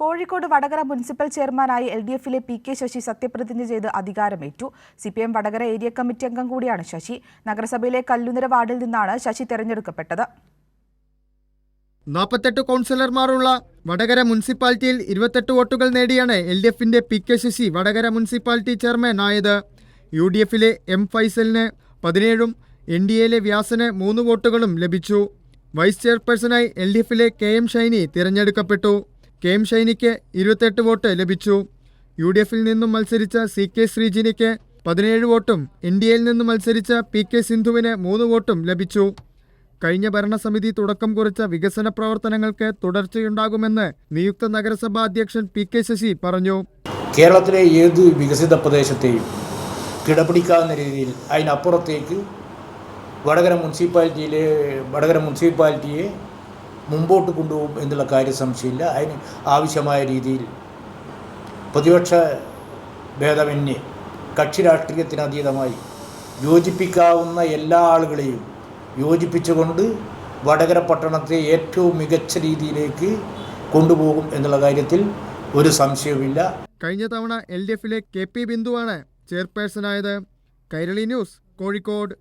Kozhikode Vadakara municipal ചെയർമാനായി LDFിലെ PK Sasi സത്യപ്രതിജ്ഞ ചെയ്ത് അധികാരമേറ്റു. CPM വടകര ഏരിയ കമ്മിറ്റി അംഗം കൂടിയാണ് ശശി. നഗരസഭയിലെ കല്ലുനിര വാർഡിൽ നിന്നാണ് ശശി തെരഞ്ഞെടുക്കപ്പെട്ടത്. 48 കൗൺസിലർമാരുള്ള വടകര മുനിസിപ്പാലിറ്റിയിൽ 28 വോട്ടുകൾ നേടിയാണ് LDFിന്റെ PK Sasi Vadakara municipality chairman ആയത്. UDFിലെ M ഫൈസലിന് 17ഉം NDAയിലെ വ്യാസന് 3 വോട്ടുകളും ലഭിച്ചു. വൈസ് ചെയർപേഴ്സണായി LDFിലെ KM ഷൈനി തിരഞ്ഞെടുക്കപ്പെട്ടു. KM ഷൈനിക്ക് 28 വോട്ട് ലഭിച്ചു. UDFിൽ നിന്നും മത്സരിച്ച CK ശ്രീജിനിക്ക് 17 വോട്ടും NDAയിൽ നിന്നും മത്സരിച്ച PK സിന്ധുവിന് 3 വോട്ടും ലഭിച്ചു. കഴിഞ്ഞ ഭരണസമിതി തുടക്കം കുറിച്ച വികസന പ്രവർത്തനങ്ങൾക്ക് തുടർച്ചയുണ്ടാകുമെന്ന് നിയുക്ത നഗരസഭാ അധ്യക്ഷൻ PK ശശി പറഞ്ഞു. കേരളത്തിലെ ഏത് വികസിത പ്രദേശത്തെയും കിടപിടിക്കാവുന്ന രീതിയിൽ അതിനപ്പുറത്തേക്ക് വടകര മുനിസിപ്പാലിറ്റിയെ മുമ്പോട്ട് കൊണ്ടുപോകും എന്നുള്ള കാര്യം സംശയമില്ല. അതിന് ആവശ്യമായ രീതിയിൽ പ്രതിപക്ഷ ഭേദമന്യേ കക്ഷി രാഷ്ട്രീയത്തിനതീതമായി യോജിപ്പിക്കാവുന്ന എല്ലാ ആളുകളെയും യോജിപ്പിച്ചുകൊണ്ട് വടകര പട്ടണത്തെ ഏറ്റവും മികച്ച രീതിയിലേക്ക് കൊണ്ടുപോകും എന്നുള്ള കാര്യത്തിൽ ഒരു സംശയവുമില്ല. കഴിഞ്ഞ തവണ LDFിലെ KP ബിന്ദുവാണ് ചെയർപേഴ്സണായത്. കൈരളി ന്യൂസ്, കോഴിക്കോട്.